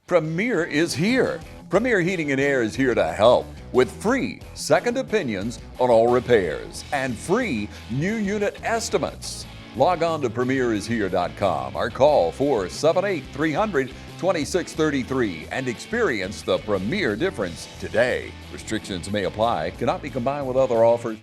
Premier is here. Premier Heating and Air is here to help with free second opinions on all repairs and free new unit estimates. Log on to premierishere.com or call 478-300-2633 and experience the Premier difference today. Restrictions may apply, cannot be combined with other offers.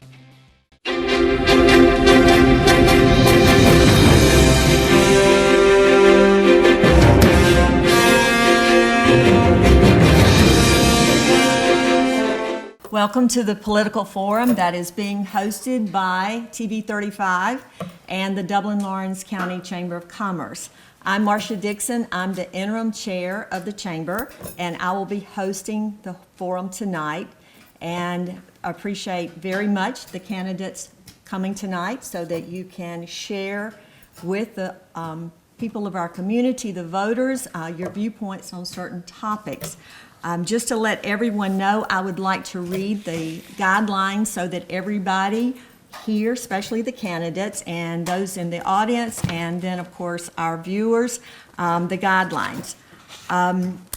Welcome to the political forum that is being hosted by TV 35 and the Dublin-Lawrence County Chamber of Commerce. I'm Marcia Dixon. I'm the interim chair of the chamber, and I will be hosting the forum tonight. And I appreciate very much the candidates coming tonight so that you can share with the people of our community, the voters, your viewpoints on certain topics. Just to let everyone know, I would like to read the guidelines so that everybody here, especially the candidates and those in the audience, and then of course our viewers, the guidelines.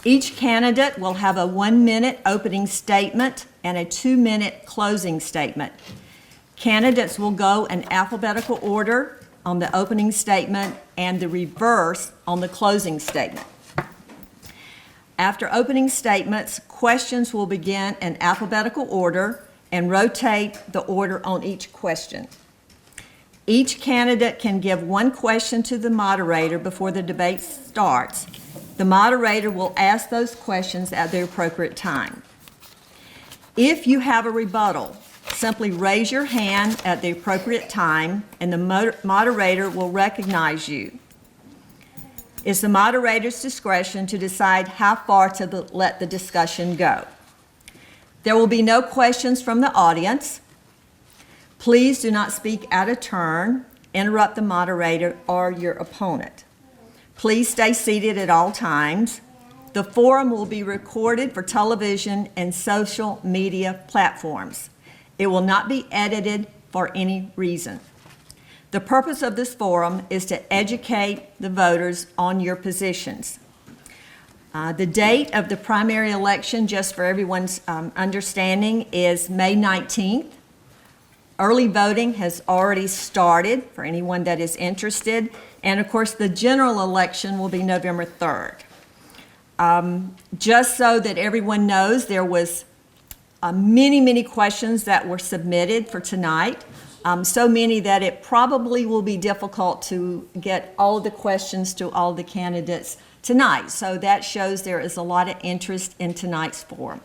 Each candidate will have a 1-minute opening statement and a 2-minute closing statement. Candidates will go in alphabetical order on the opening statement and the reverse on the closing statement. After opening statements, questions will begin in alphabetical order and rotate the order on each question. Each candidate can give one question to the moderator before the debate starts. The moderator will ask those questions at the appropriate time. If you have a rebuttal, simply raise your hand at the appropriate time and the moderator will recognize you. It's the moderator's discretion to decide how far to let the discussion go. There will be no questions from the audience. Please do not speak out of turn, interrupt the moderator or your opponent. Please stay seated at all times. The forum will be recorded for television and social media platforms. It will not be edited for any reason. The purpose of this forum is to educate the voters on your positions. The date of the primary election, just for everyone's understanding, is May 19th. Early voting has already started for anyone that is interested. And of course, the general election will be November 3rd. Just so that everyone knows, there was many questions that were submitted for tonight. So many that it probably will be difficult to get all the questions to all the candidates tonight. So that shows there is a lot of interest in tonight's forum.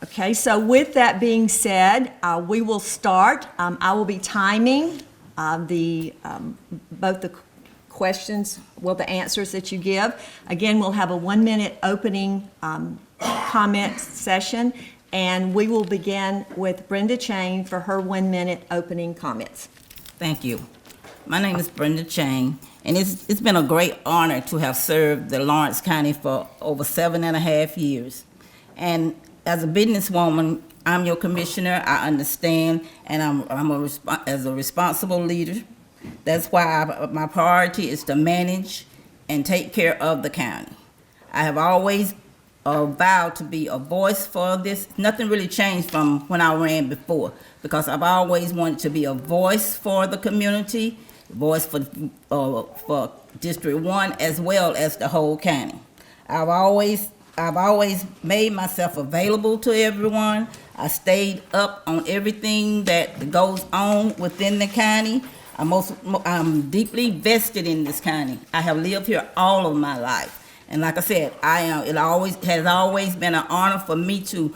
Okay, so with that being said, we will start. I will be timing both the questions, the answers that you give. Again, we'll have a 1-minute opening comment session. And we will begin with Brenda Chang for her 1-minute opening comments. Thank you. My name is Brenda Chang, and it's been a great honor to have served the Lawrence County for over 7.5 years. And as a businesswoman, I'm your commissioner. I understand, and as a responsible leader. That's why my priority is to manage and take care of the county. I have always vowed to be a voice for this. Nothing really changed from when I ran before, because I've always wanted to be a voice for the community, voice for District 1 as well as the whole county. I've always made myself available to everyone. I stayed up on everything that goes on within the county. I'm deeply vested in this county. I have lived here all of my life. And like I said, it has always been an honor for me to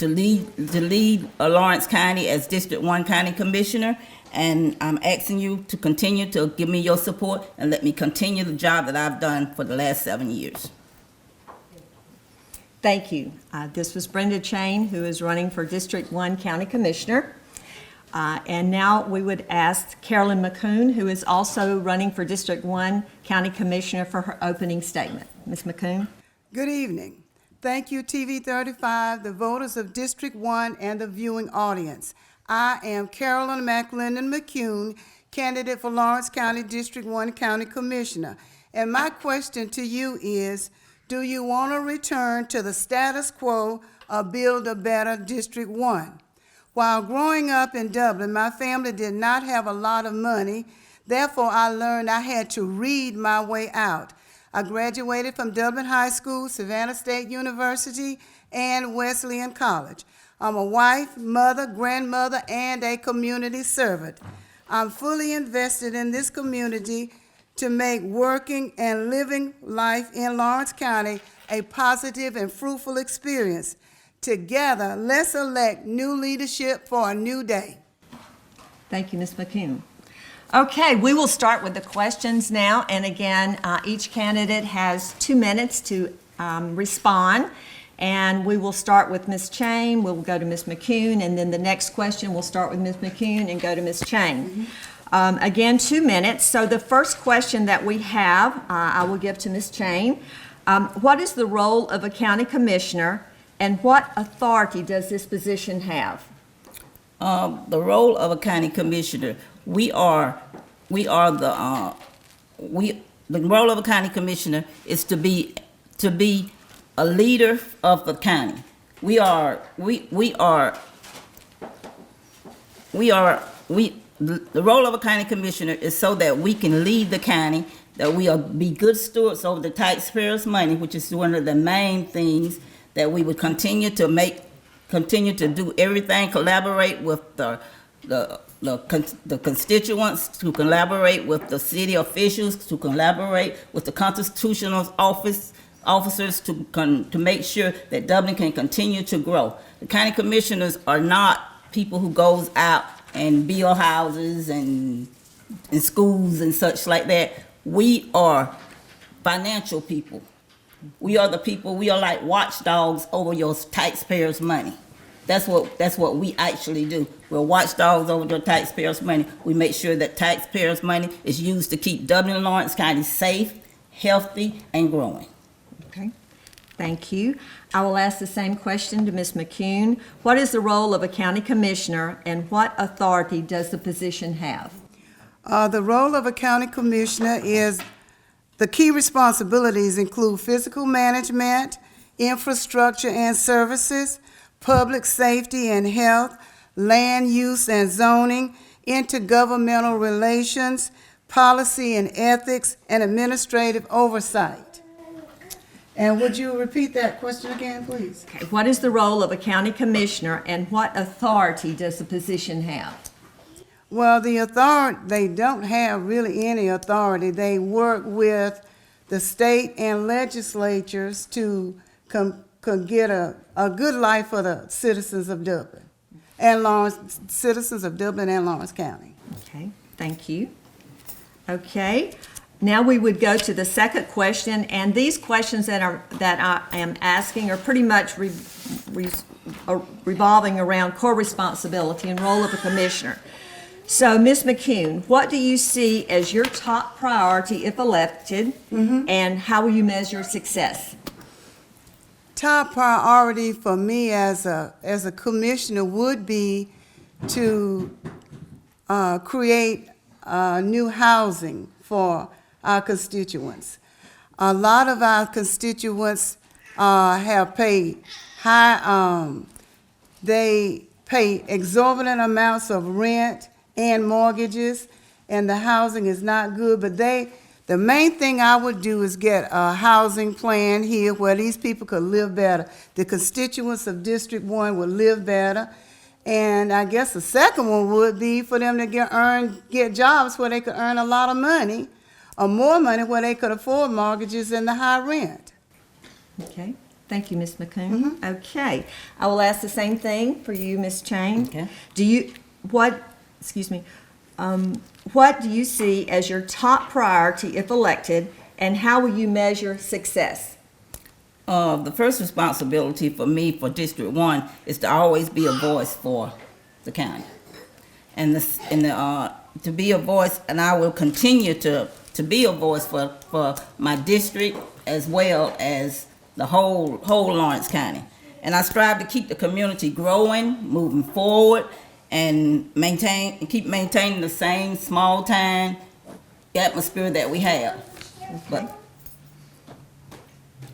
lead Lawrence County as District 1 County Commissioner. And I'm asking you to continue to give me your support and let me continue the job that I've done for the last 7 years. Thank you. This was Brenda Chang, who is running for District 1 County Commissioner. And now we would ask Carolyn McCoon, who is also running for District 1 County Commissioner, for her opening statement. Ms. McCoon. Good evening. Thank you, TV 35, the voters of District 1, and the viewing audience. I am Carolyn McLendon McCoon, candidate for Lawrence County District 1 County Commissioner. And my question to you is, do you want to return to the status quo or build a better District 1? While growing up in Dublin, my family did not have a lot of money. Therefore, I learned I had to read my way out. I graduated from Dublin High School, Savannah State University, and Wesleyan College. I'm a wife, mother, grandmother, and a community servant. I'm fully invested in this community to make working and living life in Lawrence County a positive and fruitful experience. Together, let's elect new leadership for a new day. Thank you, Ms. McCune. Okay, we will start with the questions now, and again, each candidate has 2 minutes to respond, and we will start with Ms. Chang, we'll go to Ms. McCune, and then the next question will start with Ms. McCune and go to Ms. Chang. Again, 2 minutes. So the first question that we have, I will give to Ms. Chang. What is the role of a county commissioner, and what authority does this position have? The role of a county commissioner, the role of a county commissioner is to be a leader of the county. The role of a county commissioner is so that we can lead the county, that we'll be good stewards over the taxpayers' money, which is one of the main things that we would continue to do everything, collaborate with the constituents, to collaborate with the city officials, to collaborate with the constitutional officers to make sure that Dublin can continue to grow. The county commissioners are not people who goes out and build houses and schools and such like that. We are financial people. We are the people, we are like watchdogs over your taxpayers' money. That's what we actually do. We're watchdogs over your taxpayers' money. We make sure that taxpayers' money is used to keep Dublin and Lawrence County safe, healthy, and growing. Okay, thank you. I will ask the same question to Ms. McCune. What is the role of a county commissioner, and what authority does the position have? The role of a county commissioner is, the key responsibilities include physical management, infrastructure and services, public safety and health, land use and zoning, intergovernmental relations, policy and ethics, and administrative oversight. And would you repeat that question again, please? Okay. What is the role of a county commissioner, and what authority does the position have? Well, they don't have really any authority. They work with the state and legislatures to get a good life for the citizens of Dublin and Lawrence County. Okay, thank you. Okay, now we would go to the second question, and these questions that I am asking are pretty much revolving around core responsibility and role of a commissioner. So, Ms. McCune, what do you see as your top priority if elected, and how will you measure success? Top priority for me as a commissioner would be to create new housing for our constituents. A lot of our constituents have paid they pay exorbitant amounts of rent and mortgages, and the housing is not good. But the main thing I would do is get a housing plan here where these people could live better. The constituents of District 1 would live better. And I guess the second one would be for them to get jobs where they could earn a lot of money, or more money, where they could afford mortgages and the high rent. Okay, thank you, Ms. McCune. Okay, I will ask the same thing for you, Ms. Chang. Okay. What do you see as your top priority if elected, and how will you measure success? The first responsibility for me for District 1 is to always be a voice for the county. To be a voice, and I will continue to be a voice for my district as well as the whole Lawrence County. And I strive to keep the community growing, moving forward, and keep maintaining the same small town atmosphere that we have. But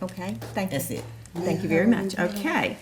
Okay, thank you. that's it. Thank you very much. Okay.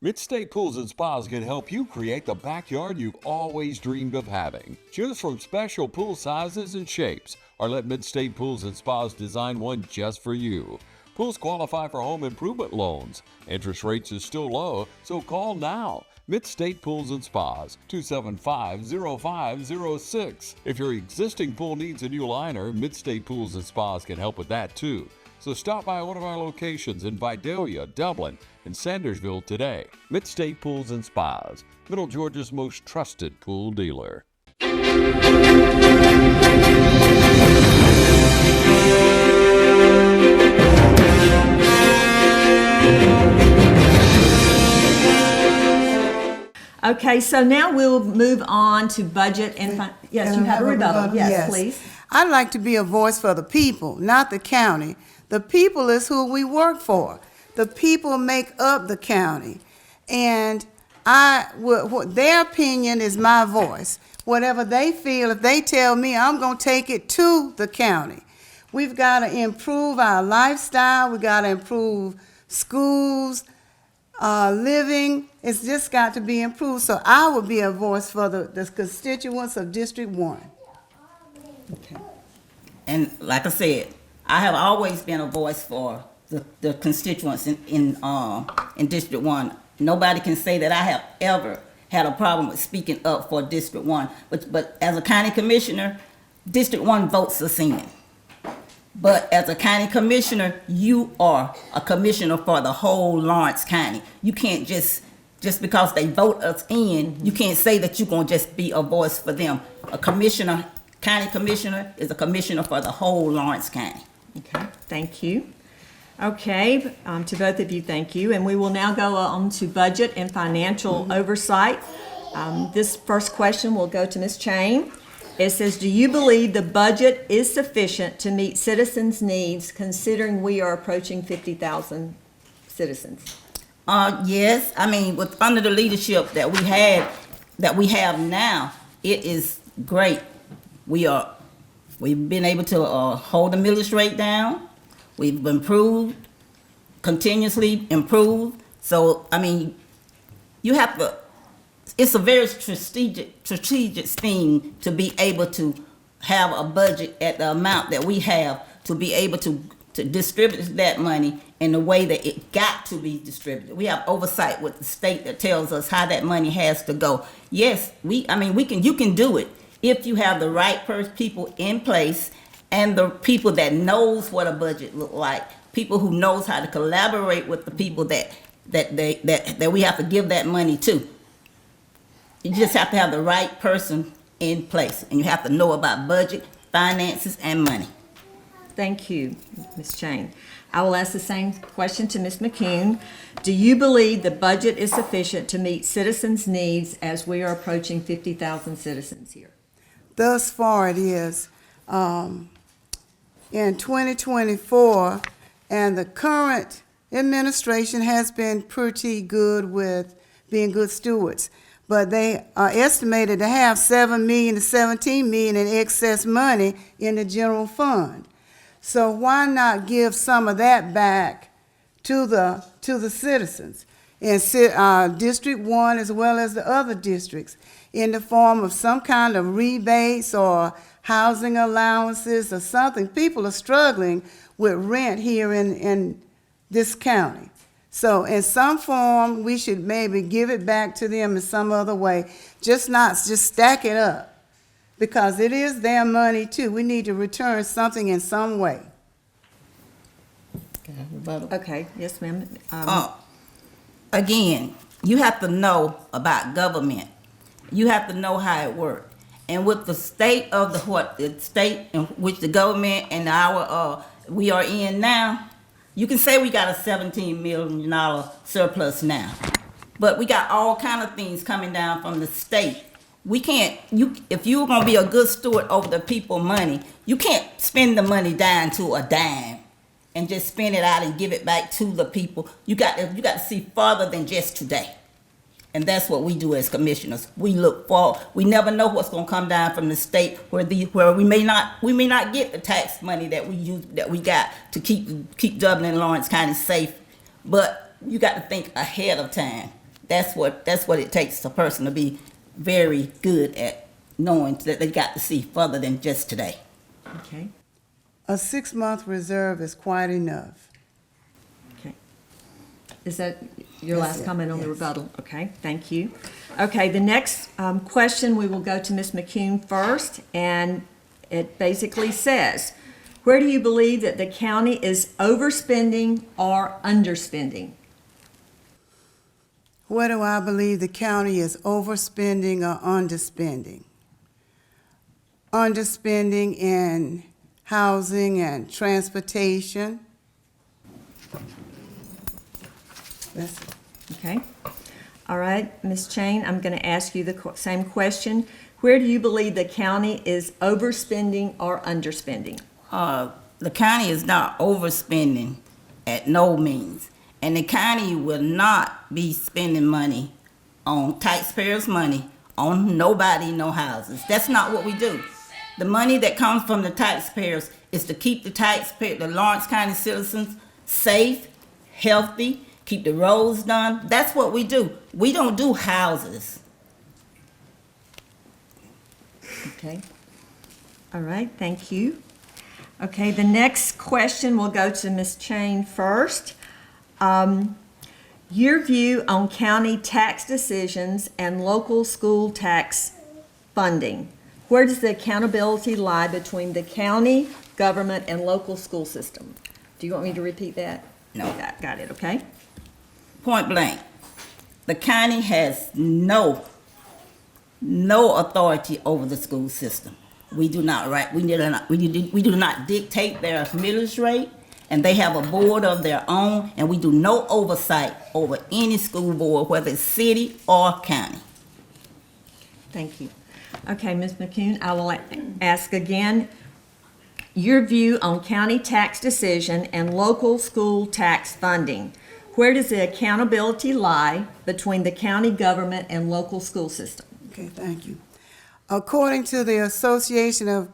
Mid-State Pools and Spas can help you create the backyard you've always dreamed of having. Choose from special pool sizes and shapes, or let Mid-State Pools and Spas design one just for you. Pools qualify for home improvement loans. Interest rates is still low, so call now. Mid-State Pools and Spas, 275-0506. If your existing pool needs a new liner, Mid-State Pools and Spas can help with that too. So stop by one of our locations in Vidalia, Dublin, and Sandersville today. Mid-State Pools and Spas, Middle Georgia's most trusted pool dealer. Okay, so now we'll move on to budget and, yes, you have a rebuttal. Yes, please. I'd like to be a voice for the people, not the county. The people is who we work for. The people make up the county. And their opinion is my voice. Whatever they feel, if they tell me, I'm going to take it to the county. We've got to improve our lifestyle. We've got to improve schools, living. It's just got to be improved. So I will be a voice for the constituents of District 1. Okay. And like I said, I have always been a voice for the constituents in District 1. Nobody can say that I have ever had a problem with speaking up for District 1. But as a county commissioner, District 1 votes us in. But as a county commissioner, you are a commissioner for the whole Lawrence County. You can't just because they vote us in, you can't say that you're going to just be a voice for them. A commissioner, county commissioner, is a commissioner for the whole Lawrence County. Okay, thank you. Okay, to both of you, thank you. And we will now go on to budget and financial oversight. This first question will go to Ms. Chang. It says, do you believe the budget is sufficient to meet citizens' needs considering we are approaching 50,000 citizens? Yes, I mean, under the leadership that we have now, it is great. We've been able to hold the millage rate down. We've improved, continuously improved. So, I mean, you have to, it's a very strategic thing to be able to have a budget at the amount that we have, to be able to distribute that money in the way that it got to be distributed. We have oversight with the state that tells us how that money has to go. Yes, you can do it if you have the right people in place and the people that knows what a budget look like, people who knows how to collaborate with the people that we have to give that money to. You just have to have the right person in place, and you have to know about budget, finances, and money. Thank you, Ms. Chang. I will ask the same question to Ms. McCune. Do you believe the budget is sufficient to meet citizens' needs as we are approaching 50,000 citizens here? Thus far it is. In 2024, and the current administration has been pretty good with being good stewards. But they are estimated to have $7 million to $17 million in excess money in the general fund. So why not give some of that back to the citizens in District 1 as well as the other districts in the form of some kind of rebates or housing allowances or something? People are struggling with rent here in this county. So in some form, we should maybe give it back to them in some other way, just stack it up, because it is their money too. We need to return something in some way. Okay, yes, ma'am. Again, you have to know about government. You have to know how it works. And with the state of the state in which the government and we are in now, You can say we got a $17 million surplus now, but we got all kind of things coming down from the state. We can't, if you're gonna be a good steward over the people money, you can't spend the money down to a dime and just spend it out and give it back to the people. You got to see farther than just today. And that's what we do as commissioners. We look for. We never know what's going to come down from the state where we may not get the tax money that we got to keep Dublin and Lawrence County safe. But you got to think ahead of time. That's what it takes a person to be very good at knowing that they got to see further than just today. Okay. A 6-month reserve is quite enough. Okay. Is that your That's last it, comment on the yes. rebuttal? Okay, thank you. Okay, the next question, we will go to Ms. McCune first, and it basically says, where do you believe that the county is overspending or underspending? Where do I believe the county is overspending or underspending? Underspending in housing and transportation. That's it. Okay. All right, Ms. Chain, I'm going to ask you the same question. Where do you believe the county is overspending or underspending? The county is not overspending at no means. And the county will not be spending money on taxpayers' money on nobody, no houses. That's not what we do. The money that comes from the taxpayers is to keep the Lawrence County citizens safe, healthy, keep the roads done. That's what we do. We don't do houses. Okay. All right, thank you. Okay, the next question will go to Ms. Chain first. Your view on county tax decisions and local school tax funding. Where does the accountability lie between the county, government, and local school system? Do you want me to repeat that? No. Got it, okay. Point blank. The county has no authority over the school system. We do not dictate their millage rate, and they have a board of their own, and we do no oversight over any school board, whether it's city or county. Thank you. Okay, Ms. McCune, I will ask again, your view on county tax decision and local school tax funding. Where does the accountability lie between the county government and local school system? Okay, thank you. According to the Association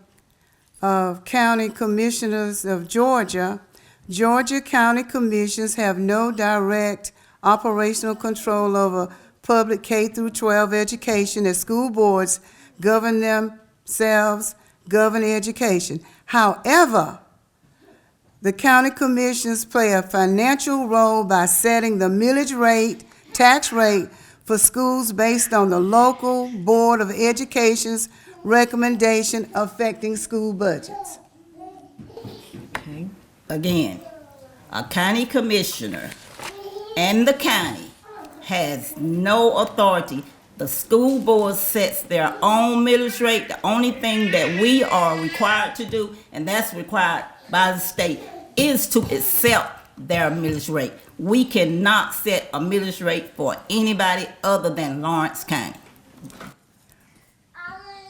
of County Commissioners of Georgia, Georgia County Commissions have no direct operational control over public K through 12 education, as school boards govern themselves, govern education. However, the county commissions play a financial role by setting the millage rate, tax rate for schools based on the local Board of Education's recommendation affecting school budgets. Okay. Again, a county commissioner and the county has no authority. The school board sets their own millage rate. The only thing that we are required to do, and that's required by the state, is to accept their millage rate. We cannot set a millage rate for anybody other than Lawrence County.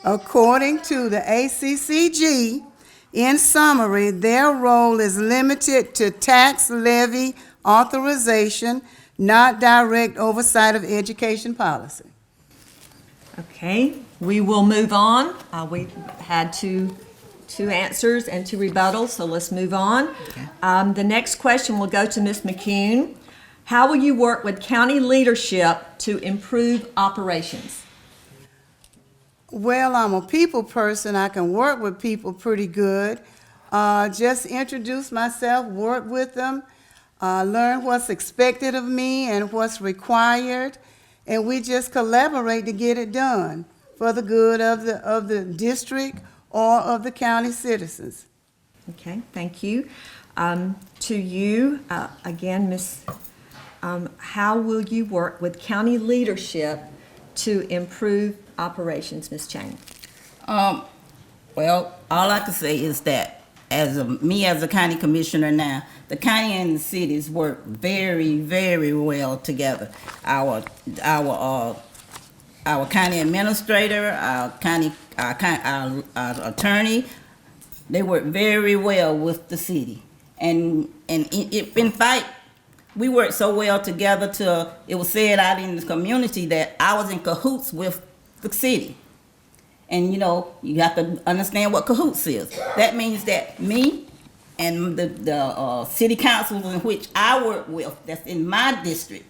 According to the ACCG, in summary, their role is limited to tax levy authorization, not direct oversight of education policy. Okay, we will move on. We had two answers and two rebuttals, so let's move on. The next question will go to Ms. McCune. How will you work with county leadership to improve operations? Well, I'm a people person. I can work with people pretty good. Just introduce myself, work with them, learn what's expected of me and what's required, and we just collaborate to get it done for the good of the district or of the county citizens. Okay, thank you. To you, again, Ms., how will you work with county leadership to improve operations, Ms. Chang? Well, all I can say is that as a county commissioner now, The county and the cities work very, very well together. Our county administrator, our attorney, they work very well with the city. And in fact, we work so well together till it was said out in the community that I was in cahoots with the city. And you have to understand what cahoots is. That means that me and the city councils in which I work with, that's in my district,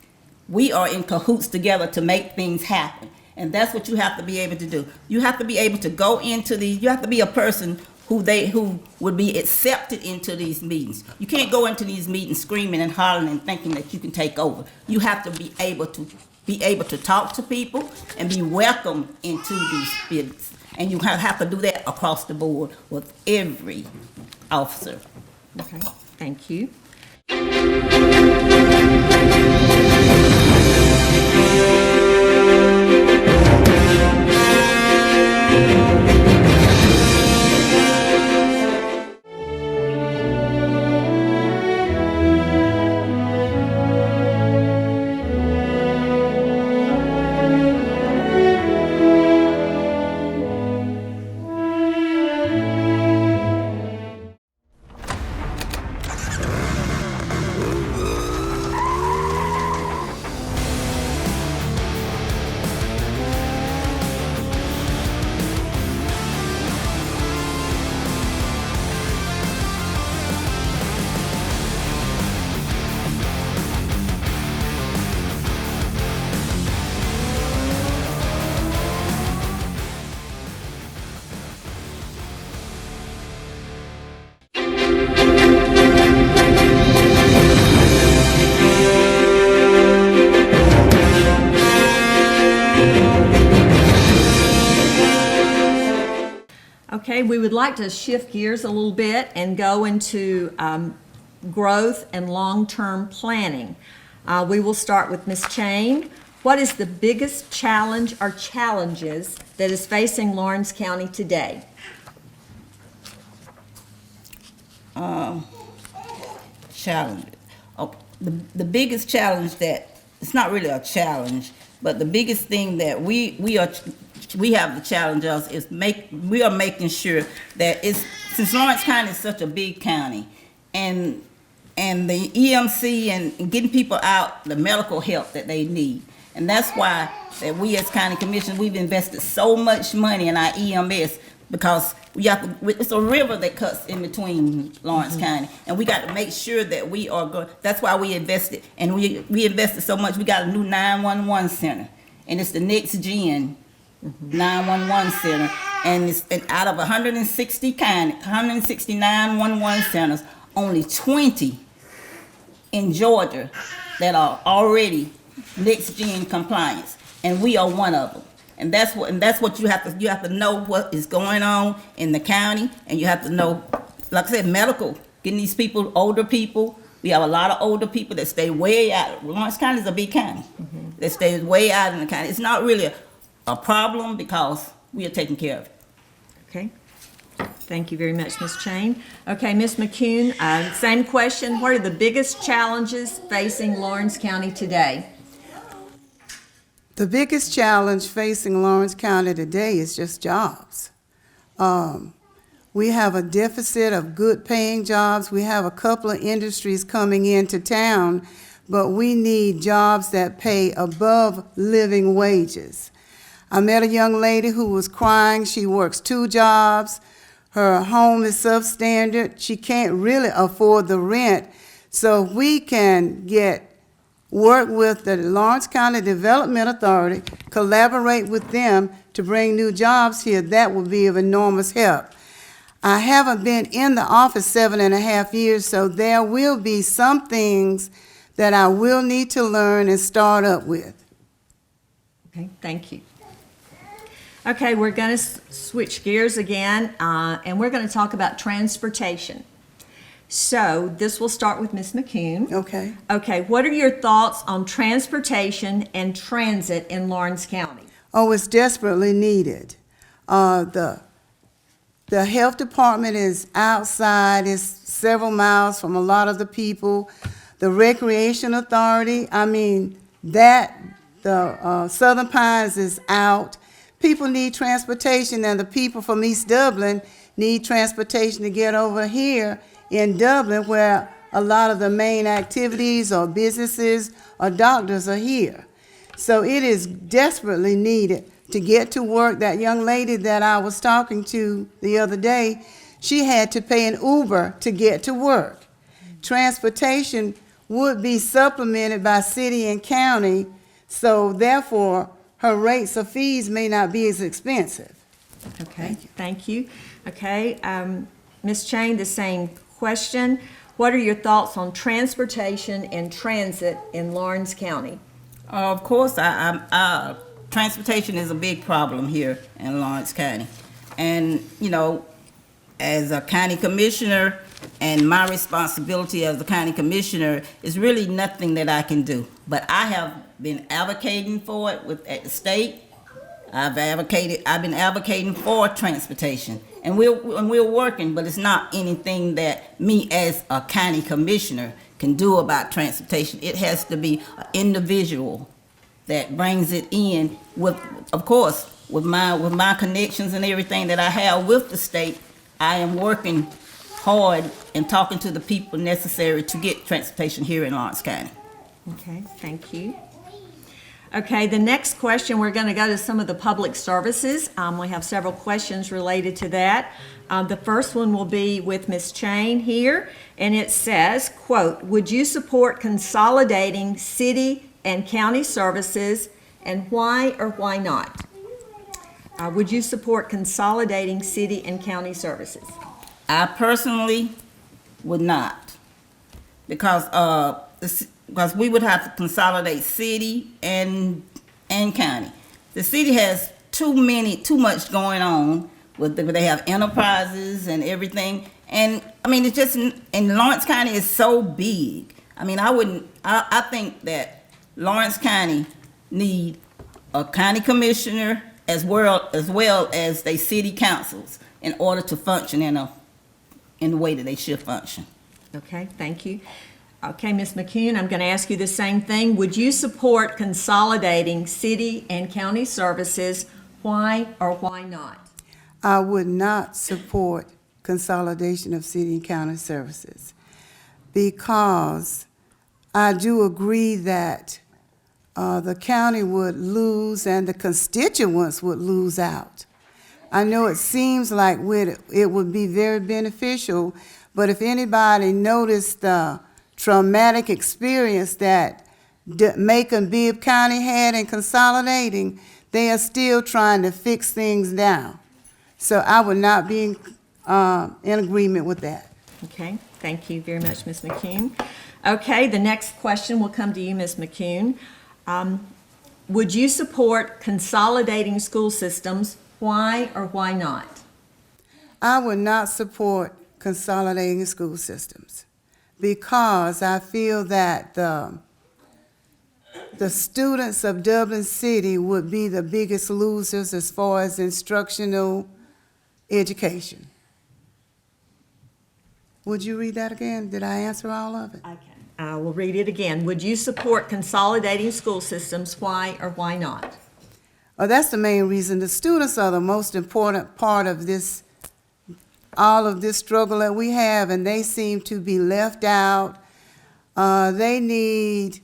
we are in cahoots together to make things happen. And that's what you have to be able to do. You have to be able to go into these, you have to be a person who would be accepted into these meetings. You can't go into these meetings screaming and hollering and thinking that you can take over. You have to be able to talk to people and be welcomed into these buildings. And you have to do that across the board with every officer. Okay, thank you. Okay, we would like to shift gears a little bit and go into growth and long-term planning. We will start with Ms. Chain. What is the biggest challenge or challenges that is facing Lawrence County today? Challenge. Oh, the biggest challenge it's not really a challenge, but the biggest thing that we have the challenge of is we are making sure that since Lawrence County is such a big county, and the EMC and getting people out the medical help that they need. And that's why that we as county commissioners, we've invested so much money in our EMS, because it's a river that cuts in between Lawrence County, and we got to make sure that we are good. That's why we invested, and we invested so much. We got a new 911 center, and it's the next gen 911 center, and out of 169 911 centers, only 20 in Georgia that are already next gen compliance, and we are one of them. And that's what you have to know what is going on in the county, and you have to know, like I said, medical, getting these people, older people. We have a lot of older people that stay way out. Lawrence County is a big county. They stay way out in the county. It's not really a problem because we are taking care of it. Okay. Thank you very much, Ms. Chain. Okay, Ms. McCune, same question. What are the biggest challenges facing Lawrence County today? The biggest challenge facing Lawrence County today is just jobs. We have a deficit of good paying jobs. We have a couple of industries coming into town, but we need jobs that pay above living wages. I met a young lady who was crying. She works 2 jobs. Her home is substandard. She can't really afford the rent. So we can work with the Lawrence County Development Authority, collaborate with them to bring new jobs here. That will be of enormous help. I haven't been in the office 7.5 years, so there will be some things that I will need to learn and start up with. Okay, thank you. Okay, we're going to switch gears again, and we're going to talk about transportation. So this will start with Ms. McCune. Okay. Okay, what are your thoughts on transportation and transit in Lawrence County? Oh, it's desperately needed. The health department is outside. It's several miles from a lot of the people. The Recreation Authority, I mean, the Southern Pines is out. People need transportation, and the people from East Dublin need transportation to get over here in Dublin, where a lot of the main activities or businesses or doctors are here. So it is desperately needed to get to work. That young lady that I was talking to the other day, she had to pay an Uber to get to work. Transportation would be supplemented by city and county, so therefore her rates or fees may not be as expensive. Okay, thank you. Okay, Ms. Chang, the same question. What are your thoughts on transportation and transit in Lawrence County? Of course, transportation is a big problem here in Lawrence County. And, you know, as a county commissioner, and my responsibility as the county commissioner is really nothing that I can do. But I have been advocating for it at the state. I've been advocating for transportation. And we're working, but it's not anything that me as a county commissioner can do about transportation. It has to be an individual that brings it in with, of course, with my connections and everything that I have with the state. I am working hard and talking to the people necessary to get transportation here in Lawrence County. Okay, thank you. Okay, the next question, we're going to go to some of the public services. We have several questions related to that. The first one will be with Ms. Chain here, and it says, quote, would you support consolidating city and county services, and why or why not? Would you support consolidating city and county services? I personally would not, because we would have to consolidate city and county. The city has too much going on they have enterprises and everything, and I mean it's just, and Lawrence County is so big. I mean I think that Lawrence County need a county commissioner as well as they city councils in order to function in the way that they should function. Okay, thank you. Okay, Ms. McCune, I'm going to ask you the same thing. Would you support consolidating city and county services? Why or why not? I would not support consolidation of city and county services because I do agree that the county would lose and the constituents would lose out. I know it seems like it would be very beneficial, but if anybody noticed the traumatic experience that Macon Bibb County had in consolidating, they are still trying to fix things down. So I would not be in agreement with that. Okay, thank you very much, Ms. McCune. Okay, the next question will come to you, Ms. McCune. Would you support consolidating school systems? Why or why not? I would not support consolidating school systems because I feel that the students of Dublin City would be the biggest losers as far as instructional education. Would you read that again? Did I answer all of it? Okay, I will read it again. Would you support consolidating school systems? Why or why not? Oh, that's the main reason. The students are the most important part of this, all of this struggle that we have, and they seem to be left out. They need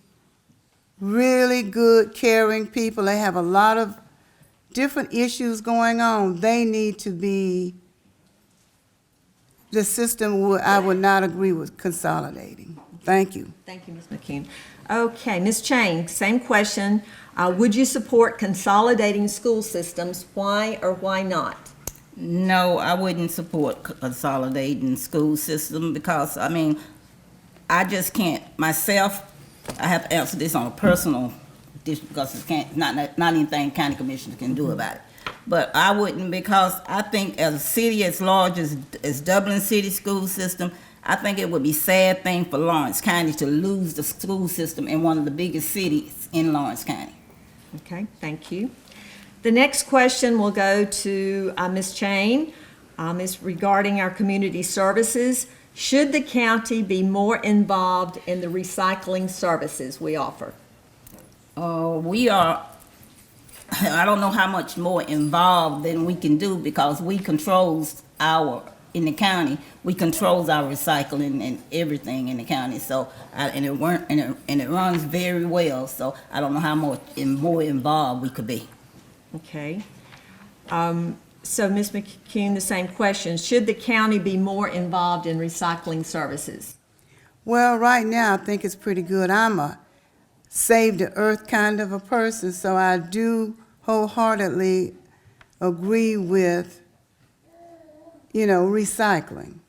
really good, caring people. They have a lot of different issues going on. They need to be, the system, I would not agree with consolidating. Thank you. Thank you, Ms. McCune. Okay, Ms. Chang, same question. Would you support consolidating school systems? Why or why not? No, I wouldn't support consolidating school system because, I mean, I just can't, myself, I have to answer this on a personal, because it's not anything county commissioners can do about it. But I wouldn't, because I think as a city as large as Dublin City school system, I think it would be a sad thing for Lawrence County to lose the school system in one of the biggest cities in Lawrence County. Okay, thank you. The next question will go to Ms. Chain. Is regarding our community services. Should the county be more involved in the recycling services we offer? We are, I don't know how much more involved than we can do because we controls in the county, we controls our recycling and everything in the county. So, and it runs very well. So I don't know how much more involved we could be. Okay. So, Ms. McCune, the same question. Should the county be more involved in recycling services? Well, right now, I think it's pretty good. I'm a save the earth kind of a person, so I do wholeheartedly agree with, recycling.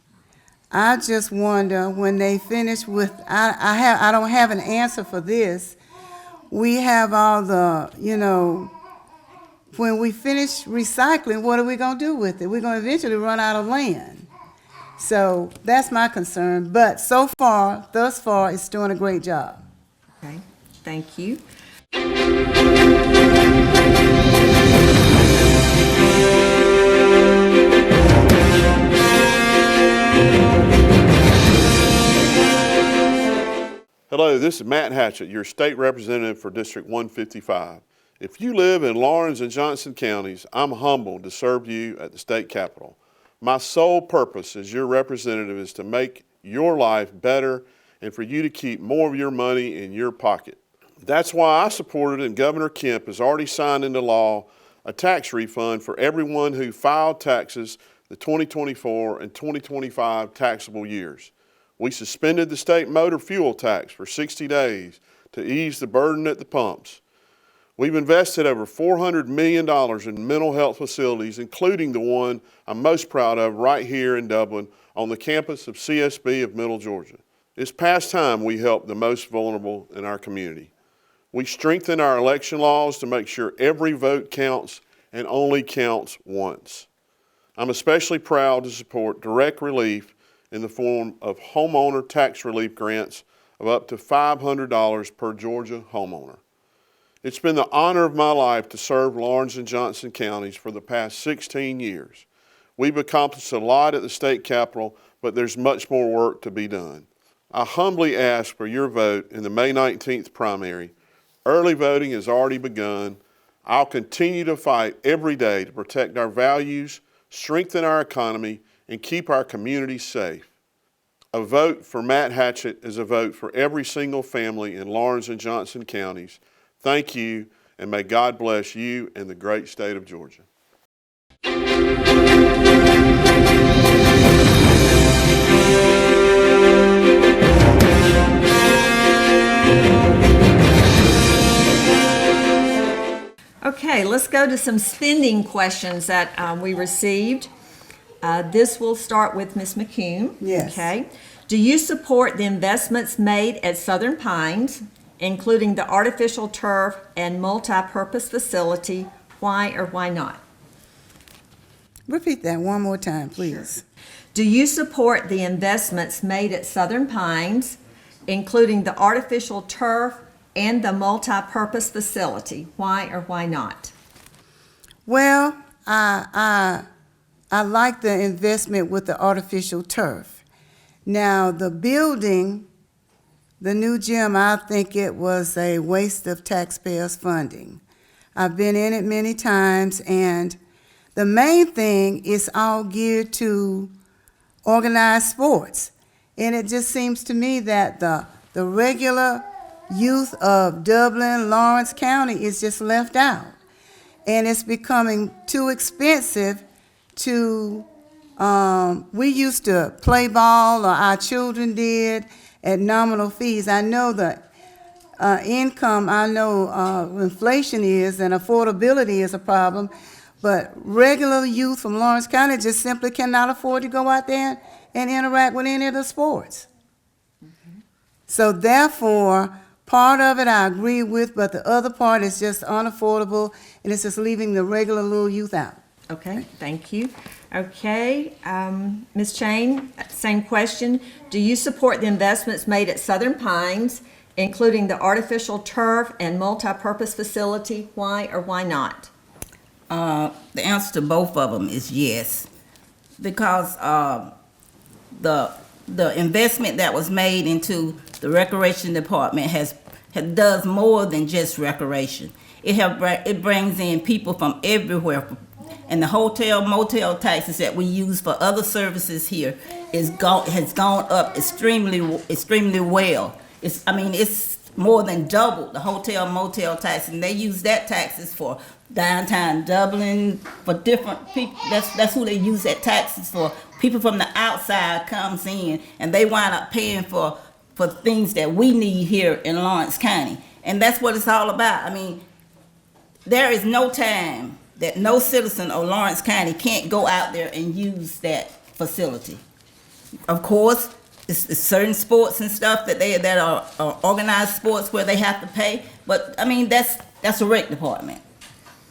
I just wonder when they finish with, I don't have an answer for this. We have all the, when we finish recycling, what are we going to do with it? We're going to eventually run out of land. So that's my concern. But thus far, it's doing a great job. Okay, thank you. Hello, this is Matt Hatchett, your state representative for District 155. If you live in Lawrence and Johnson counties, I'm humbled to serve you at the state capitol. My sole purpose as your representative is to make your life better and for you to keep more of your money in your pocket. That's why I supported, and Governor Kemp has already signed into law, a tax refund for everyone who filed taxes the 2024 and 2025 taxable years. We suspended the state motor fuel tax for 60 days to ease the burden at the pumps. We've invested over $400 million in mental health facilities, including the one I'm most proud of right here in Dublin on the campus of CSB of Middle Georgia. It's past time we help the most vulnerable in our community. We strengthen our election laws to make sure every vote counts and only counts once. I'm especially proud to support direct relief in the form of homeowner tax relief grants of up to $500 per Georgia homeowner. It's been the honor of my life to serve Lawrence and Johnson counties for the past 16 years. We've accomplished a lot at the state capitol, but there's much more work to be done. I humbly ask for your vote in the May 19th primary. Early voting has already begun. I'll continue to fight every day to protect our values, strengthen our economy, and keep our communities safe. A vote for Matt Hatchett is a vote for every single family in Lawrence and Johnson counties. Thank you, and may God bless you and the great state of Georgia. Okay, let's go to some spending questions that we received. This will start with Ms. McCune. Yes. Okay. Do you support the investments made at Southern Pines, including the artificial turf and multi-purpose facility? Why or why not? Repeat that one more time, please. Do you support the investments made at Southern Pines, including the artificial turf and the multi-purpose facility? Why or why not? Well, I like the investment with the artificial turf. Now, the building, the new gym, I think it was a waste of taxpayers' funding. I've been in it many times, and the main thing is all geared to organized sports. And it just seems to me that the regular youth of Dublin, Lawrence County is just left out. And it's becoming too expensive to, we used to play ball, or our children did, at nominal fees. I know the income, I know inflation is, and affordability is a problem, but regular youth from Lawrence County just simply cannot afford to go out there and interact with any of the sports. Mm-hmm. So therefore, part of it I agree with, but the other part is just unaffordable, and it's just leaving the regular little youth out. Okay, thank you. Okay, Ms. Chain, same question. Do you support the investments made at Southern Pines, including the artificial turf and multi-purpose facility? Why or why not? The answer to both of them is yes, because the investment that was made into the recreation department does more than just recreation. It brings in people from everywhere, and the hotel motel taxes that we use for other services here has gone up extremely well. It's more than double the hotel motel tax, and they use that taxes for downtown Dublin, for different people. That's who they use that taxes for. People from the outside comes in, and they wind up paying for things that we need here in Lawrence County, and that's what it's all about. I mean, there is no time that no citizen of Lawrence County can't go out there and use that facility. Of course, it's certain sports and stuff that are organized sports where they have to pay, but I mean that's a rec department.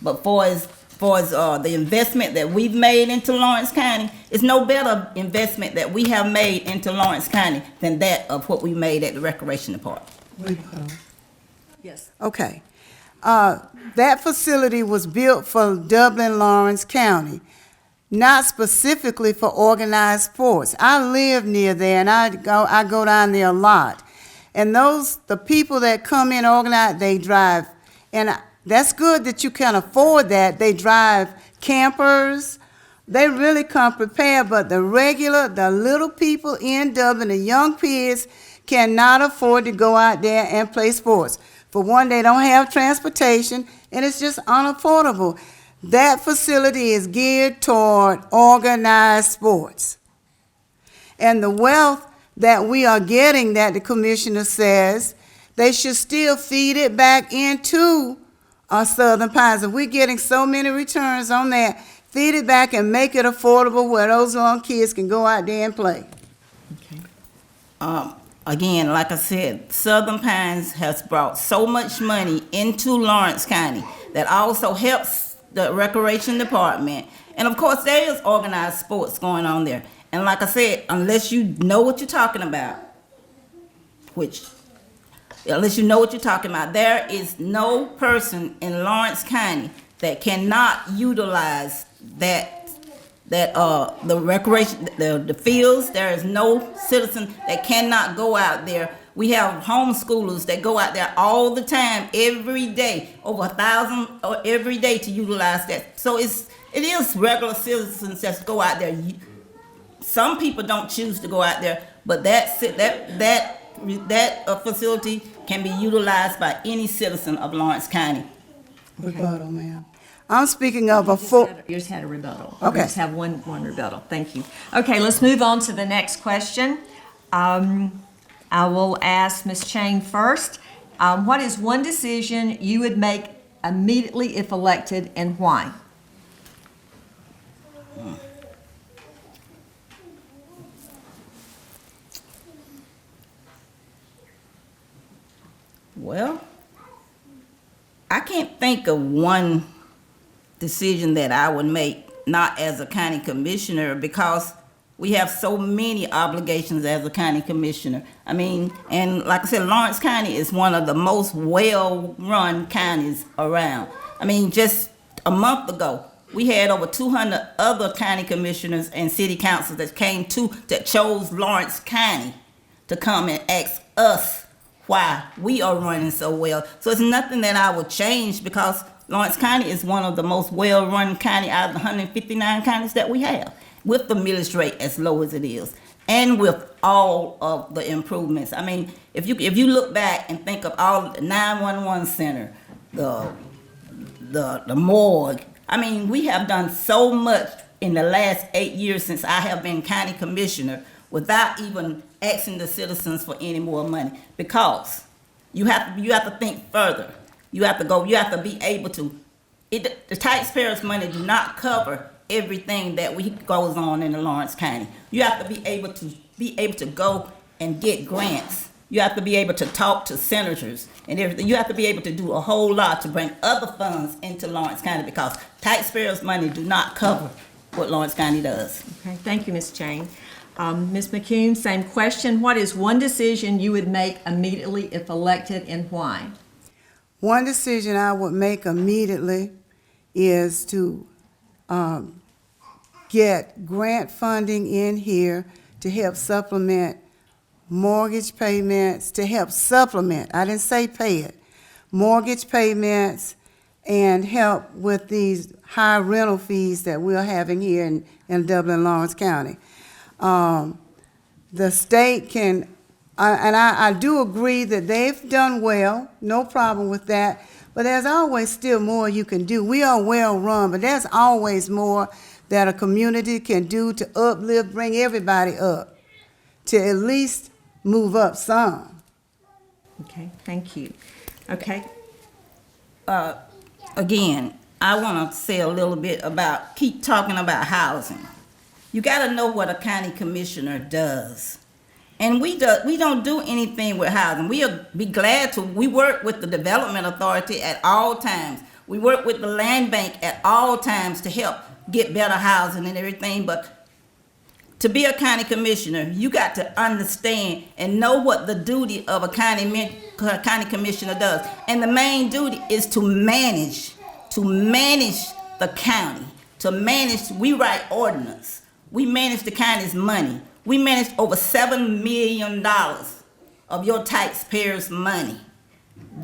But for as the investment that we've made into Lawrence County, it's no better investment that we have made into Lawrence County than that of what we made at the recreation department. Yes. Okay. That facility was built for Dublin, Lawrence County, not specifically for organized sports. I live near there, and I go down there a lot. And the people that come in organized, they drive, and that's good that you can afford that. They drive campers. They really come prepared, but the little people in Dublin, the young kids, cannot afford to go out there and play sports. For one, they don't have transportation, and it's just unaffordable. That facility is geared toward organized sports. And the wealth that we are getting, that the commissioner says, they should still feed it back into our Southern Pines. If we're getting so many returns on that, feed it back and make it affordable where those young kids can go out there and play. Okay. Again, like I said, Southern Pines has brought so much money into Lawrence County that also helps the recreation department. And of course, there is organized sports going on there. And like I said, unless you know what you're talking about, there is no person in Lawrence County that cannot utilize the recreation, the fields. There is no citizen that cannot go out there. We have homeschoolers that go out there all the time, every day, over 1,000 every day to utilize that. So it is regular citizens that go out there. Some people don't choose to go out there, but that facility can be utilized by any citizen of Lawrence County. Rebuttal, ma'am. I'm speaking of a full. You just had a rebuttal. Okay. You just have one rebuttal. Thank you. Okay, let's move on to the next question. I will ask Ms. Chang first. What is one decision you would make immediately if elected, and why? Well, I can't think of one decision that I would make, not as a county commissioner, because we have so many obligations as a county commissioner. I mean, and like I said, Lawrence County is one of the most well-run counties around. I mean, just a month ago, we had over 200 other county commissioners and city councils that chose Lawrence County to come and ask us why we are running so well. So it's nothing that I would change, because Lawrence County is one of the most well-run county out of the 159 counties that we have, with the millage rate as low as it is, and with all of the improvements. I mean, if you look back and think of all the 911 center, the morgue, I mean, we have done so much in the last 8 years since I have been county commissioner without even asking the citizens for any more money, because you have to think further. You have to be able to, the taxpayers' money do not cover everything that goes on in the Lawrence County. You have to be able to go and get grants. You have to be able to talk to senators and everything. You have to be able to do a whole lot to bring other funds into Lawrence County, because taxpayers' money do not cover what Lawrence County does. Okay, thank you, Ms. Chang. Ms. McCune, same question. What is one decision you would make immediately if elected, and why? One decision I would make immediately is to get grant funding in here to help supplement mortgage payments, to help supplement, I didn't say pay it, mortgage payments, and help with these high rental fees that we're having here in Dublin, Lawrence County. The state can, and I do agree that they've done well, no problem with that, but there's always still more you can do. We are well run, but there's always more that a community can do to uplift, bring everybody up, to at least move up some. Okay, thank you. Okay, Again, I want to say a little bit about, keep talking about housing. You got to know what a county commissioner does. And we don't do anything with housing. We'll be glad to. We work with the Development Authority at all times. We work with the Land Bank at all times to help get better housing and everything. But to be a county commissioner, you got to understand and know what the duty of a county commissioner does. And the main duty is to manage the county, we write ordinance. We manage the county's money. We manage over $7 million of your taxpayers' money.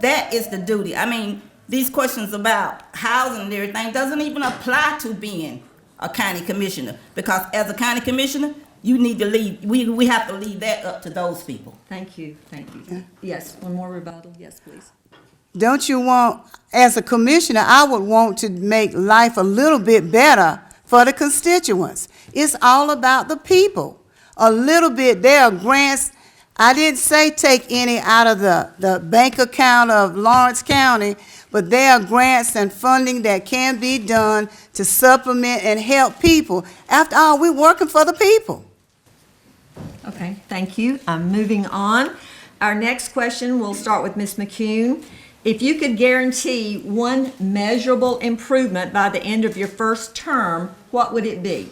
That is the duty. I mean, these questions about housing and everything doesn't even apply to being a county commissioner, because as a county commissioner, you need to leave. We have to leave that up to those people. thank you, thank you. Yes, one more rebuttal, yes, please. Don't you want, as a commissioner, I would want to make life a little bit better for the constituents. It's all about the people. A little bit, there are grants. I didn't say take any out of the bank account of Lawrence County, but there are grants and funding that can be done to supplement and help people. After all, we're working for the people. Okay, thank you. Moving on. Our next question, we'll start with Ms. McCune. If you could guarantee one measurable improvement by the end of your first term, what would it be?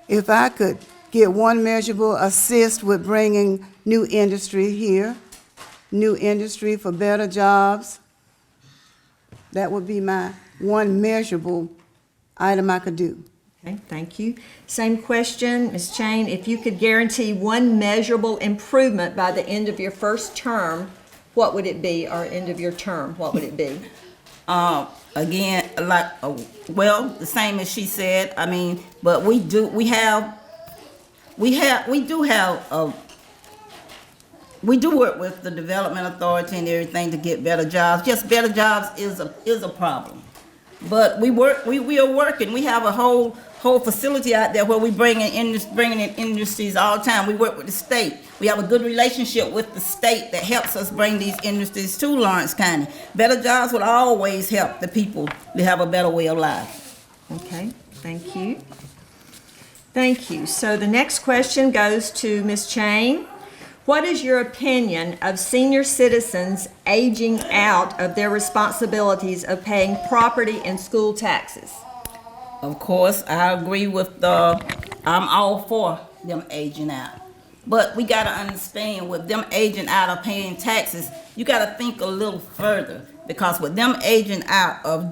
If I could get one measurable assist with bringing new industry here, new industry for better jobs, that would be my one measurable item I could do. Okay, thank you. Same question, Ms. Chain. If you could guarantee one measurable improvement by the end of your first term, what would it be, or end of your term, what would it be? Again, well, the same as she said. I mean, but we do work with the Development Authority and everything to get better jobs. Just better jobs is a problem. But we are working. We have a whole facility out there where we bringing in industries all the time. We work with the state. We have a good relationship with the state that helps us bring these industries to Lawrence County. Better jobs will always help the people to have a better way of life. Okay, thank you. Thank you. So the next question goes to Ms. Chain. What is your opinion of senior citizens aging out of their responsibilities of paying property and school taxes? Of course, I agree with I'm all for them aging out. But we gotta understand, with them aging out of paying taxes, you gotta think a little further. Because with them aging out of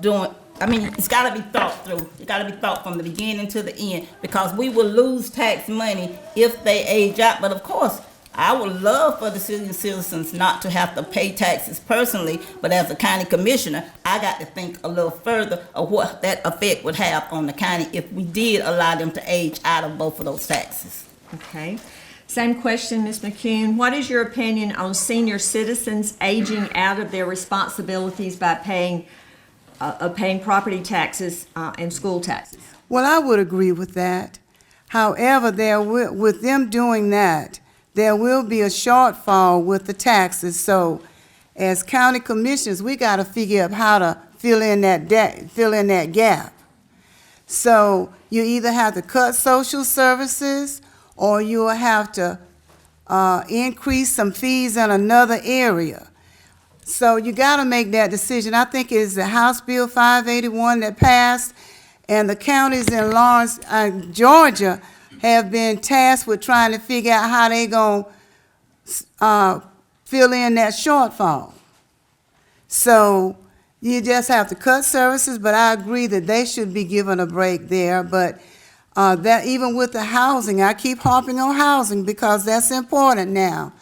it's gotta be thought through. It gotta be thought from the beginning to the end. Because we will lose tax money if they age out. But of course, I would love for the senior citizens not to have to pay taxes personally, but as a county commissioner, I got to think a little further of what that effect would have on the county if we did allow them to age out of both of those taxes. Okay. Same question, Ms. McCune. What is your opinion on senior citizens aging out of their responsibilities by paying property taxes and school taxes? Well, I would agree with that. However, with them doing that, there will be a shortfall with the taxes. So as county commissioners, we got to figure out how to fill in that gap. So you either have to cut social services, or you will have to increase some fees in another area. So you got to make that decision. I think it's the House Bill 581 that passed, and the counties in Lawrence, Georgia, have been tasked with trying to figure out how they gonna fill in that shortfall. So you just have to cut services, but I agree that they should be given a break there. But That even with the housing, I keep harping on housing because that's important now.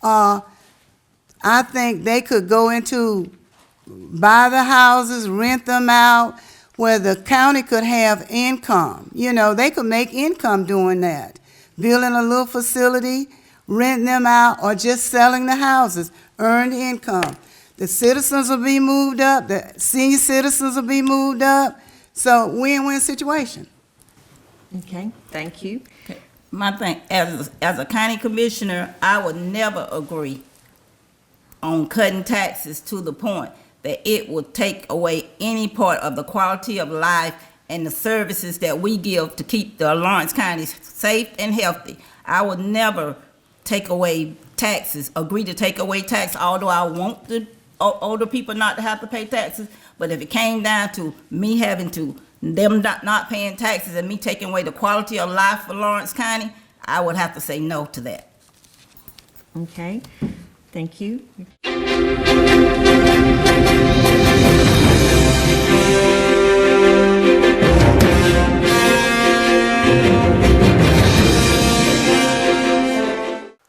I think they could go into, buy the houses, rent them out, where the county could have income. You know, they could make income doing that. Building a little facility, renting them out, or just selling the houses, earned income. The citizens will be moved up, the senior citizens will be moved up, so win-win situation. Okay, thank you. My thing, as a county commissioner, I would never agree on cutting taxes to the point that it will take away any part of the quality of life and the services that we give to keep the Lawrence County safe and healthy. I would never take away taxes, agree to take away tax, although I want the older people not to have to pay taxes. But if it came down to me having to, them not paying taxes and me taking away the quality of life for Lawrence County, I would have to say no to that. Okay, thank you.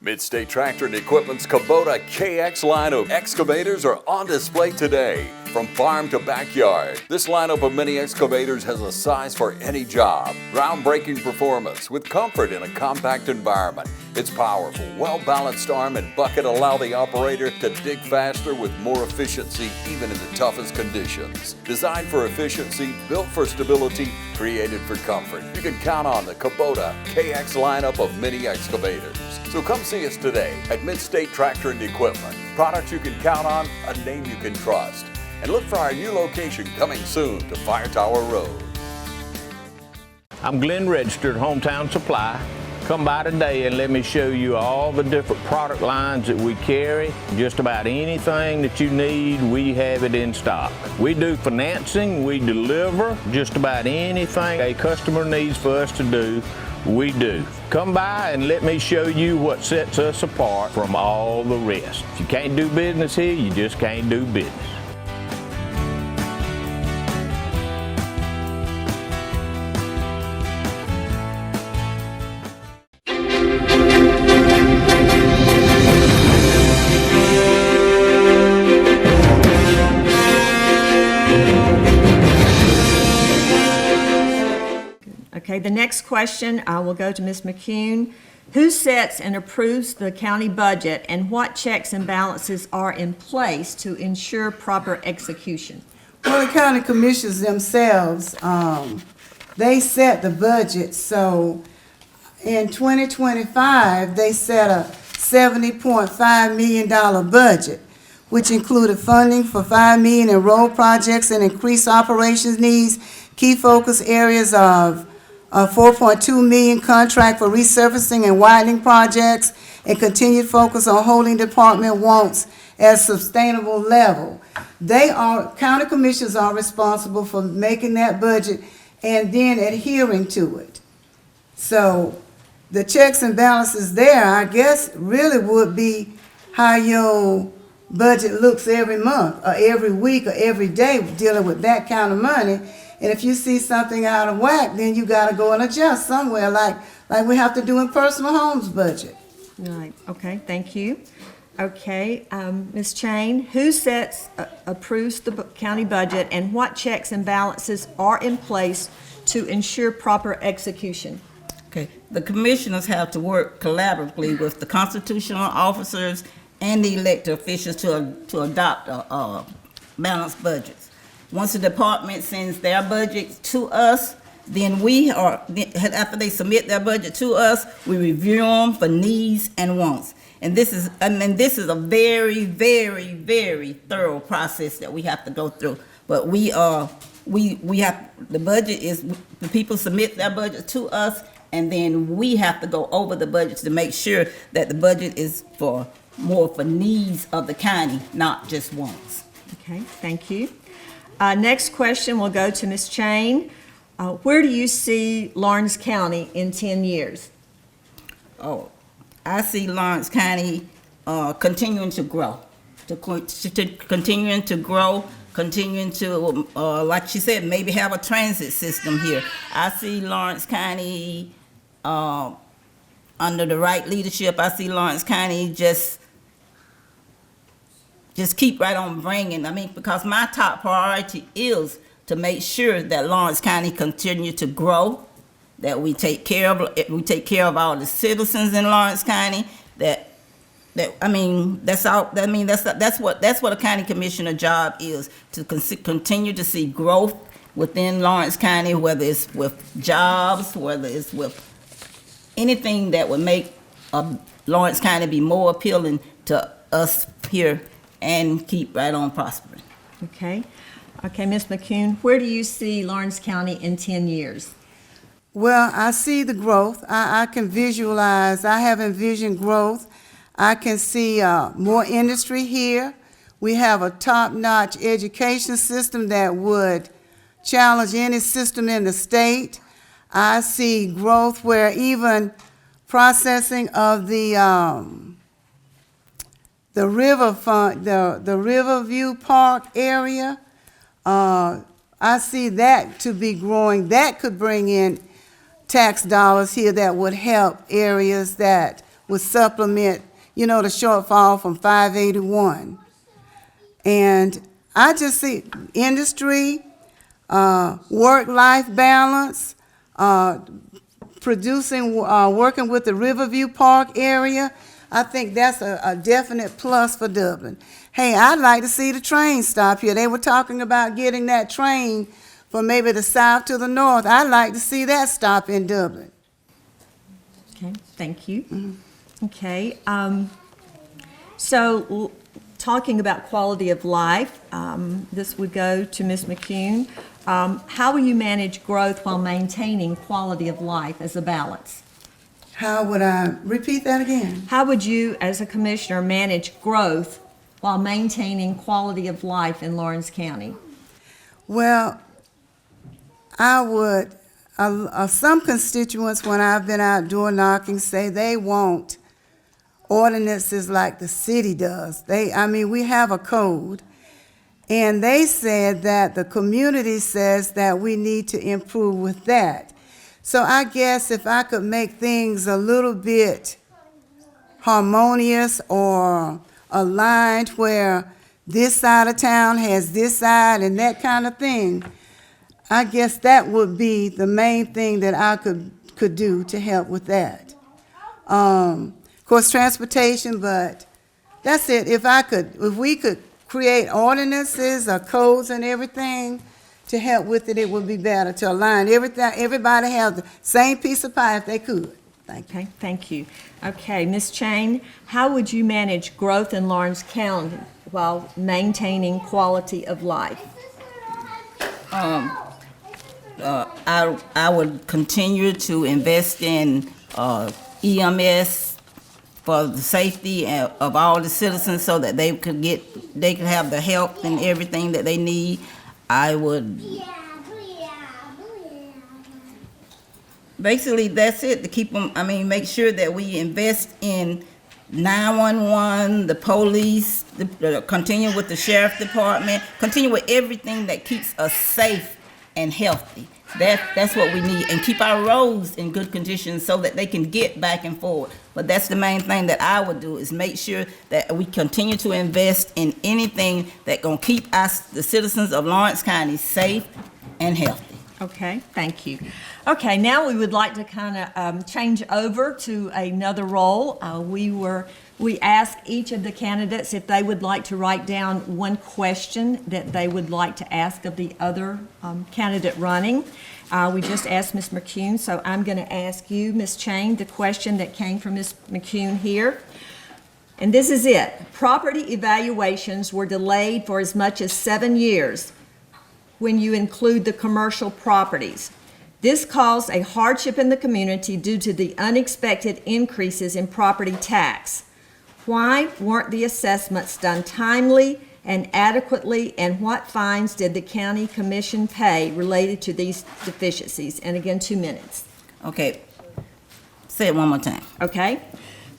Mid-State Tractor and Equipment's Kubota KX line of excavators are on display today. From farm to backyard, this lineup of mini excavators has a size for any job. Groundbreaking performance with comfort in a compact environment. Its powerful, well-balanced arm and bucket allow the operator to dig faster with more efficiency even in the toughest conditions. Designed for efficiency, built for stability, created for comfort. You can count on the Kubota KX lineup of mini excavators. So come see us today at Mid-State Tractor and Equipment. Products you can count on, a name you can trust. And look for our new location coming soon to Fire Tower Road. I'm Glenn Registered, Hometown Supply. Come by today and let me show you all the different product lines that we carry. Just about anything that you need, we have it in stock. We do financing, we deliver just about anything a customer needs for us to do, we do. Come by and let me show you what sets us apart from all the rest. If you can't do business here, you just can't do business. Okay, the next question will go to Ms. McCune. Who sets and approves the county budget, and what checks and balances are in place to ensure proper execution? Well, the county commissioners themselves, they set the budget. So in 2025, they set a $70.5 million budget, which included funding for $5 million in road projects and increased operations needs. Key focus areas of a $4.2 million contract for resurfacing and widening projects, and continued focus on holding department wants at a sustainable level. County commissioners are responsible for making that budget and then adhering to it. So the checks and balances there, I guess, really would be how your budget looks every month or every week or every day dealing with that kind of money. And if you see something out of whack, then you got to go and adjust somewhere, like we have to do in personal homes budget. Right, okay, thank you. Okay, Ms. Chain, who sets, approves the county budget, and what checks and balances are in place to ensure proper execution? Okay, the commissioners have to work collaboratively with the constitutional officers and the elected officials to adopt balanced budgets. Once the department sends their budget to us, then after they submit their budget to us, we review them for needs and wants. And this is a very, very, very thorough process that we have to go through. But we have, the budget is, the people submit their budget to us, and then we have to go over the budget to make sure that the budget is more for needs of the county, not just wants. Okay, thank you. Next question will go to Ms. Chain. Where do you see Lawrence County in 10 years? Oh, I see Lawrence County continuing to grow, continuing to grow continuing to, like she said, maybe have a transit system here. I see Lawrence County, under the right leadership, I see Lawrence County just keep right on bringing. I mean, because my top priority is to make sure that Lawrence County continue to grow, that we take care of all the citizens in Lawrence County. That's what a county commissioner job is, to continue to see growth within Lawrence County, whether it's with jobs, whether it's with anything that would make Lawrence County be more appealing to us here and keep right on prospering. Okay. Okay, Ms. McCune, where do you see Lawrence County in 10 years? Well, I see the growth. I can visualize, I have envisioned growth. I can see more industry here. We have a top-notch education system that would challenge any system in the state. I see growth where even processing of the Riverview Park area, I see that to be growing. That could bring in tax dollars here that would help areas that would supplement, the shortfall from 581. And I just see industry, work-life balance, working with the Riverview Park area. I think that's a definite plus for Dublin. Hey, I'd like to see the train stop here. They were talking about getting that train from maybe the south to the north. I'd like to see that stop in Dublin. Okay, thank you. Okay, so talking about quality of life, this would go to Ms. McCune. How will you manage growth while maintaining quality of life as a balance? How would I repeat that again? How would you, as a commissioner, manage growth while maintaining quality of life in Lawrence County? Well, I would, some constituents, when I've been out door knocking, say they want ordinances like the city does. We have a code, and they said that the community says that we need to improve with that. So I guess if I could make things a little bit harmonious or aligned where this side of town has this side and that kind of thing, I guess that would be the main thing that I could do to help with that. Of course, transportation, but that's it. If we could create ordinances or codes and everything to help with it, it would be better to align everything. Everybody have the same piece of pie if they could. Thank you. Okay, thank you. Okay, Ms. Chang, how would you manage growth in Lawrence County while maintaining quality of life? I would continue to invest in EMS for the safety of all the citizens, so that they could have the help and everything that they need. I would basically, that's it, to keep them. Make sure that we invest in 911, the police, continue with the sheriff department, continue with everything that keeps us safe and healthy. That's what we need, and keep our roads in good condition so that they can get back and forward. But that's the main thing that I would do, is make sure that we continue to invest in anything that gonna keep us, the citizens of Lawrence County, safe and healthy. Okay, thank you. Okay, now we would like to kind of change over to another role. We asked each of the candidates if they would like to write down one question that they would like to ask of the other candidate running. We just asked Ms. McCune, so I'm going to ask you, Ms. Chang, the question that came from Ms. McCune here. And this is it. Property evaluations were delayed for as much as 7 years when you include the commercial properties. This caused a hardship in the community due to the unexpected increases in property tax. Why weren't the assessments done timely and adequately, and what fines did the county commission pay related to these deficiencies? And again, 2 minutes. Okay, say it one more time. Okay.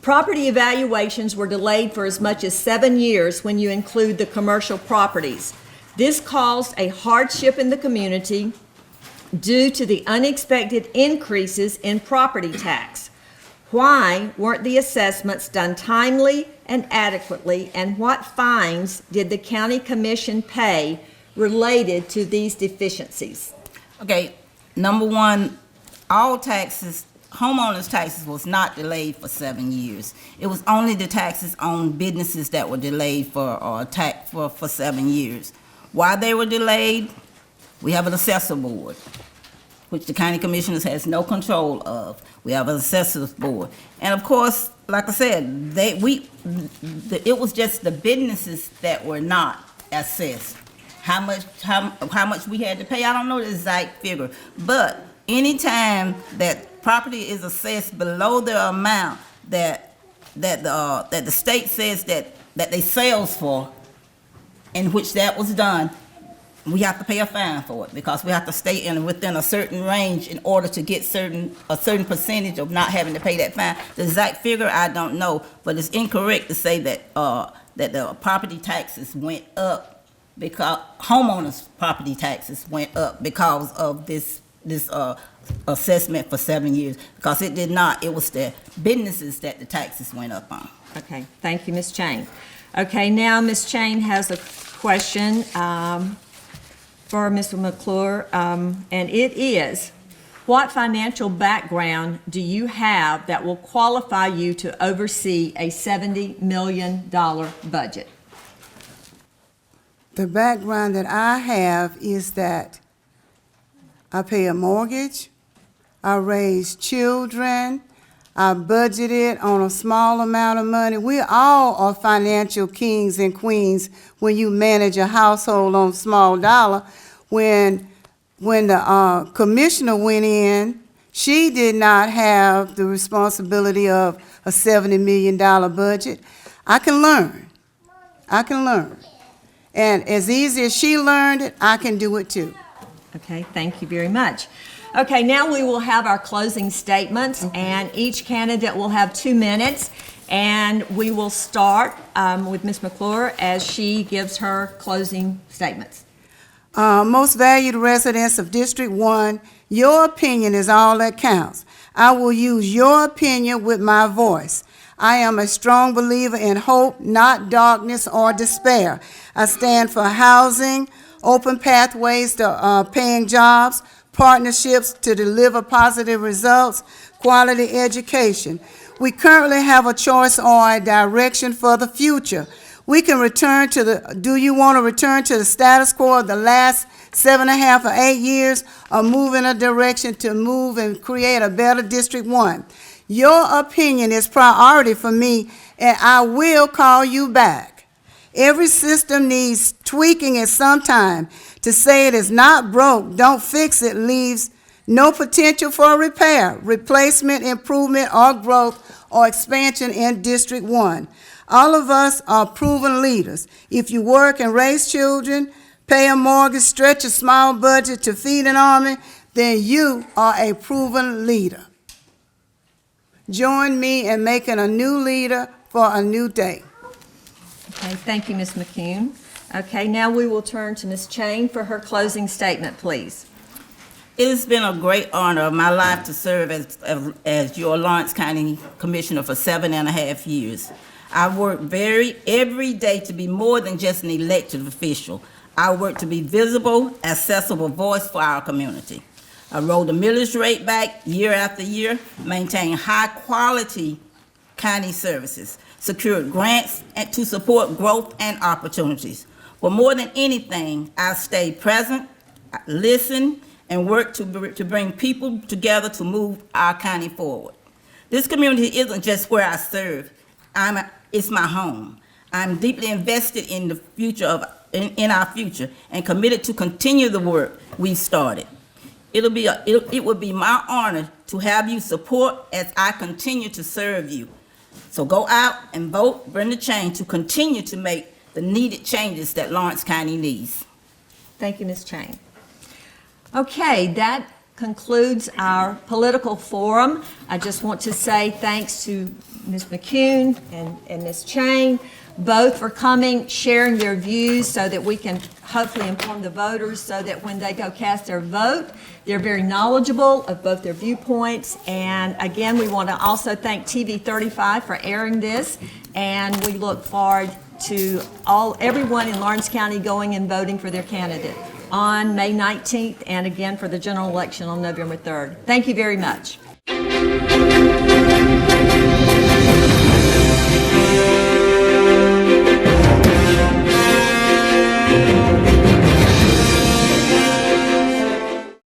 Property evaluations were delayed for as much as 7 years when you include the commercial properties. This caused a hardship in the community due to the unexpected increases in property tax. Why weren't the assessments done timely and adequately, and what fines did the county commission pay related to these deficiencies? Okay, number one, all taxes, homeowners' taxes was not delayed for 7 years. It was only the taxes on businesses that were delayed for 7 years. Why they were delayed? We have an assessor board, which the county commissioners has no control of. We have an assessors board. And of course, like I said, it was just the businesses that were not assessed. How much we had to pay, I don't know the exact figure, but anytime that property is assessed below the amount that the state says that they sales for, in which that was done, we have to pay a fine for it, because we have to stay within a certain range in order to get a certain percentage of not having to pay that fine. The exact figure, I don't know, but it's incorrect to say that the property taxes went up, because homeowners' property taxes went up because of this assessment for 7 years, because it did not. It was the businesses that the taxes went up on. Okay, thank you, Ms. Chain. Okay, now Ms. Chain has a question for Mr. McClure, and it is, what financial background do you have that will qualify you to oversee a $70 million budget? The background that I have is that I pay a mortgage, I raise children, I budgeted on a small amount of money. We all are financial kings and queens when you manage a household on small dollar. When the commissioner went in, she did not have the responsibility of a $70 million budget. I can learn. I can learn. And as easy as she learned it, I can do it too. Okay, thank you very much. Okay, now we will have our closing statements, and each candidate will have 2 minutes, and we will start with Ms. McClure as she gives her closing statements. Most valued residents of District 1, your opinion is all that counts. I will use your opinion with my voice. I am a strong believer in hope, not darkness or despair. I stand for housing, open pathways to paying jobs, partnerships to deliver positive results, quality education. We currently have a choice or a direction for the future. We can return to do you want to return to the status quo of the last 7.5 or 8 years, or move in a direction to move and create a better District 1? Your opinion is priority for me, and I will call you back. Every system needs tweaking at some time. To say it is not broke, don't fix it, leaves no potential for repair, replacement, improvement, or growth or expansion in District 1. All of us are proven leaders. If you work and raise children, pay a mortgage, stretch a small budget to feed an army, then you are a proven leader. Join me in making a new leader for a new day. Okay, thank you, Ms. McCune. Okay, now we will turn to Ms. Chain for her closing statement, please. It has been a great honor of my life to serve as your Lawrence County Commissioner for 7.5 years. I work every day to be more than just an elected official. I work to be visible, accessible voice for our community. I rolled the millage rate back year after year, maintained high-quality county services, secured grants to support growth and opportunities. But more than anything, I stayed present, listened, and worked to bring people together to move our county forward. This community isn't just where I serve. It's my home. I'm deeply invested in the future in our future, and committed to continue the work we've started. It would be my honor to have you support as I continue to serve you. So go out and vote Brenda Chain to continue to make the needed changes that Lawrence County needs. Thank you, Ms. Chain. Okay, that concludes our political forum. I just want to say thanks to Ms. McCune and Ms. Chang, both for coming, sharing their views so that we can hopefully inform the voters so that when they go cast their vote, they're very knowledgeable of both their viewpoints. And again, we want to also thank TV 35 for airing this, and we look forward to everyone in Lawrence County going and voting for their candidate on May 19th and again for the general election on November 3rd. Thank you very much.